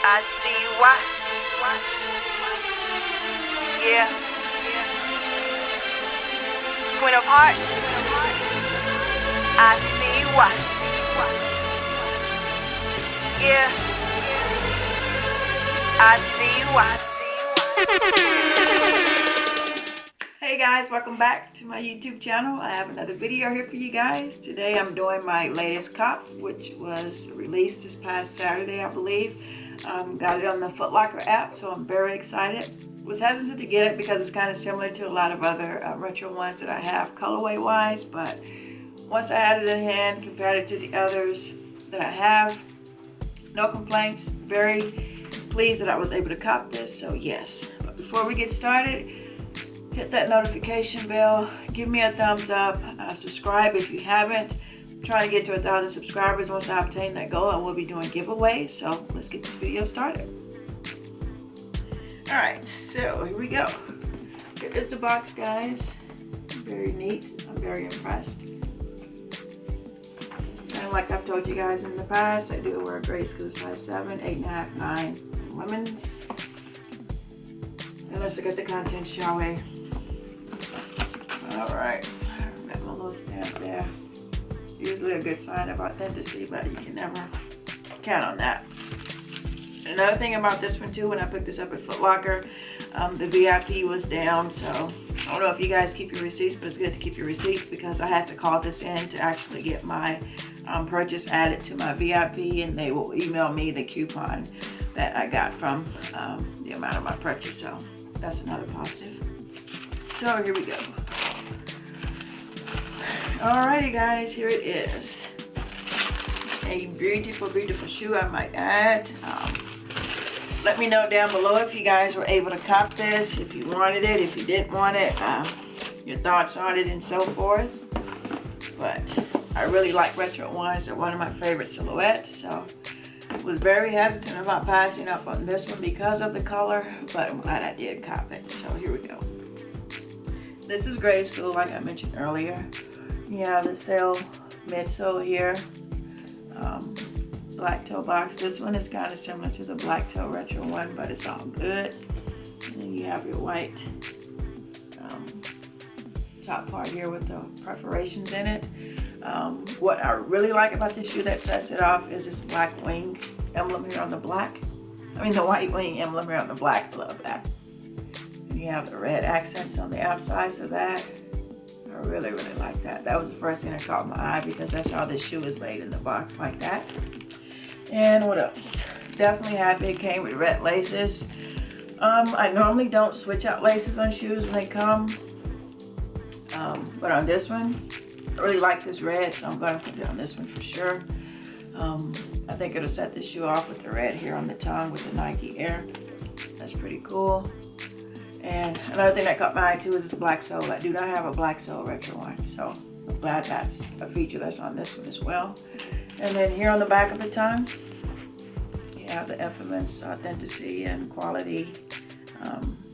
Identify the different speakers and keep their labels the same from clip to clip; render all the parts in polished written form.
Speaker 1: I see why. Yeah. Queen of Hearts. I see why. Yeah. I see why.
Speaker 2: Hey guys, welcome back to my YouTube channel. I have another video here for you guys. Today I'm doing my latest cop, which was released this past Saturday, I believe. Got it on the Foot Locker app, so I'm very excited. Was hesitant to get it because it's kind of similar to a lot of other retro ones that I have colorway wise, but once I had it in hand, compared it to the others that I have, no complaints. Very pleased that I was able to cop this, so yes. But before we get started, hit that notification bell, give me a thumbs up, subscribe if you haven't. I'm trying to get to 1,000 subscribers. Once I obtain that goal, I will be doing giveaways, so let's get this video started. Alright, so here we go. Here is the box, guys. Very neat. I'm very impressed. And like I've told you guys in the past, I do wear grade school size 7, 8.5, 9 women's. And let's look at the contents, shall we? Alright, got my little stamp there. Usually a good sign of authenticity, but you can never count on that. Another thing about this one too, when I picked this up at Foot Locker, the VIP was down, so I don't know if you guys keep your receipts, but it's good to keep your receipts because I had to call this in to actually get my purchase added to my VIP, and they will email me the coupon that I got from the amount of my purchase, so that's another positive. So here we go. Alrighty guys, here it is. A beautiful, beautiful shoe, I might add. Let me know down below if you guys were able to cop this, if you wanted it, if you didn't want it, your thoughts on it and so forth. But I really like retro ones. They're one of my favorite silhouettes, so was very hesitant about passing up on this one because of the color, but I'm glad I did cop it. So here we go. This is grade school, like I mentioned earlier. You have the midsole here. Black toe box. This one is kind of similar to the black toe retro one, but it's all good. And then you have your white top part here with the perforations in it. What I really like about this shoe that sets it off is this black wing emblem here on the black. I mean the white wing emblem here on the black. I love that. And you have the red accents on the outsides of that. I really, really like that. That was the first thing that caught my eye because that's how this shoe is laid in the box, like that. And what else? Definitely happy it came with red laces. I normally don't switch out laces on shoes when they come. But on this one, I really like this red, so I'm going to put it on this one for sure. I think it'll set the shoe off with the red here on the tongue with the Nike Air. That's pretty cool. And another thing that caught my eye too is this black sole. I do not have a black sole retro one, so I'm glad that's a feature that's on this one as well. And then here on the back of the tongue, you have the infamous authenticity and quality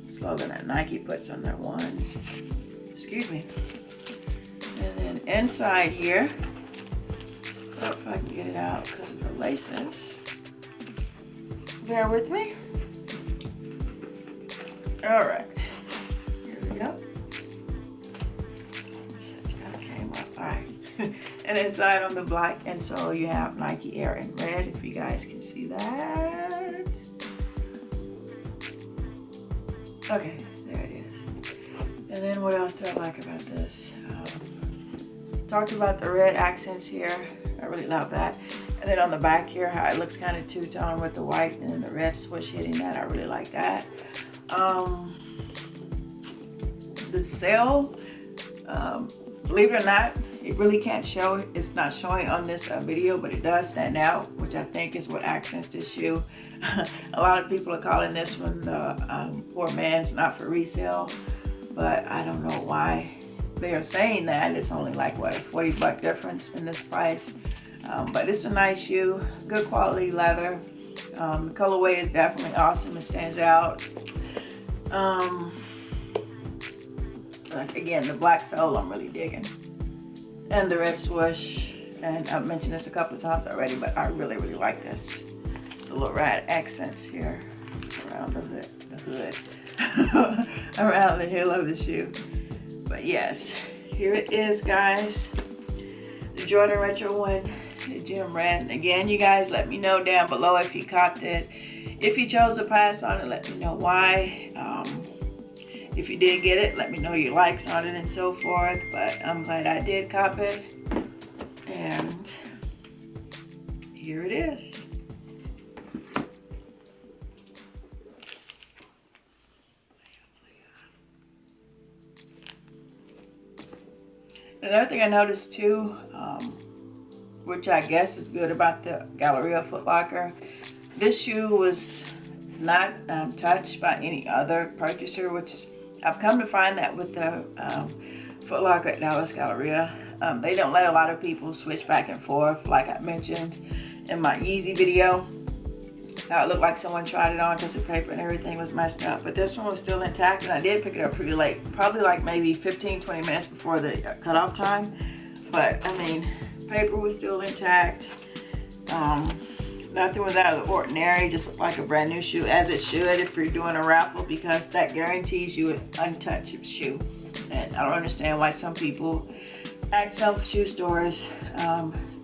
Speaker 2: slogan that Nike puts on their ones. Excuse me. And then inside here, I hope I can get it out because of the laces. Bear with me. All right, here we go. Kind of came up. All right. And inside on the black insole, you have Nike Air in red, if you guys can see that. Okay, there it is. And then what else do I like about this? Talked about the red accents here. I really love that. And then on the back here, how it looks kind of two-tone with the white and then the red swoosh hitting that. I really like that. The sale, believe it or not, it really can't show. It's not showing on this video, but it does stand out, which I think is what accents this shoe. A lot of people are calling this one the poor man's, not for resale, but I don't know why they are saying that. It's only like what, a 40-buck difference in this price, but it's a nice shoe, good quality leather. The colorway is definitely awesome. It stands out. Again, the black sole I'm really digging, and the red swoosh. And I've mentioned this a couple of times already, but I really, really like this. the little red accents here around the hood, around the heel of the shoe. But yes, here it is, guys. The Jordan Retro one, the gym red. Again, you guys, let me know down below if you copped it. If you chose to pass on it, let me know why. If you did get it, let me know your likes on it and so forth. But I'm glad I did cop it. And here it is. Another thing I noticed too, which I guess is good about the Galleria Foot Locker, this shoe was not touched by any other purchaser, which is, I've come to find that with the Foot Locker at Dallas Galleria, they don't let a lot of people switch back and forth, like I mentioned in my Yeezy video. How it looked like someone tried it on because the paper and everything was messed up. But this one was still intact, and I did pick it up pretty late. Probably like maybe 15-20 minutes before the cutoff time. But, I mean, paper was still intact. Nothing was out of the ordinary. Just looked like a brand new shoe, as it should if you're doing a raffle, because that guarantees you an untouched shoe. And I don't understand why some people at some shoe stores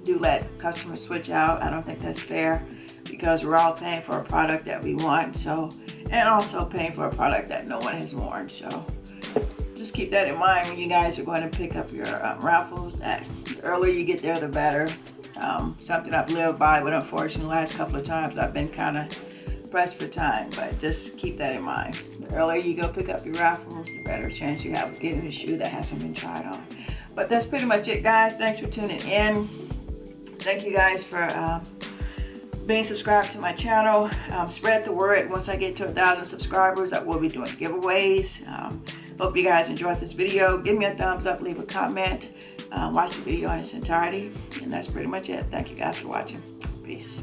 Speaker 2: do let customers switch out. I don't think that's fair, because we're all paying for a product that we want, so, and also paying for a product that no one has worn. So just keep that in mind when you guys are going to pick up your raffles, that the earlier you get there, the better. Something I've lived by, but unfortunately the last couple of times I've been kind of pressed for time, but just keep that in mind. The earlier you go pick up your raffles, the better chance you have of getting a shoe that hasn't been tried on. But that's pretty much it, guys. Thanks for tuning in. Thank you guys for being subscribed to my channel. Spread the word. Once I get to 1,000 subscribers, I will be doing giveaways. Hope you guys enjoyed this video. Give me a thumbs up, leave a comment, watch the video in its entirety, and that's pretty much it. Thank you guys for watching. Peace.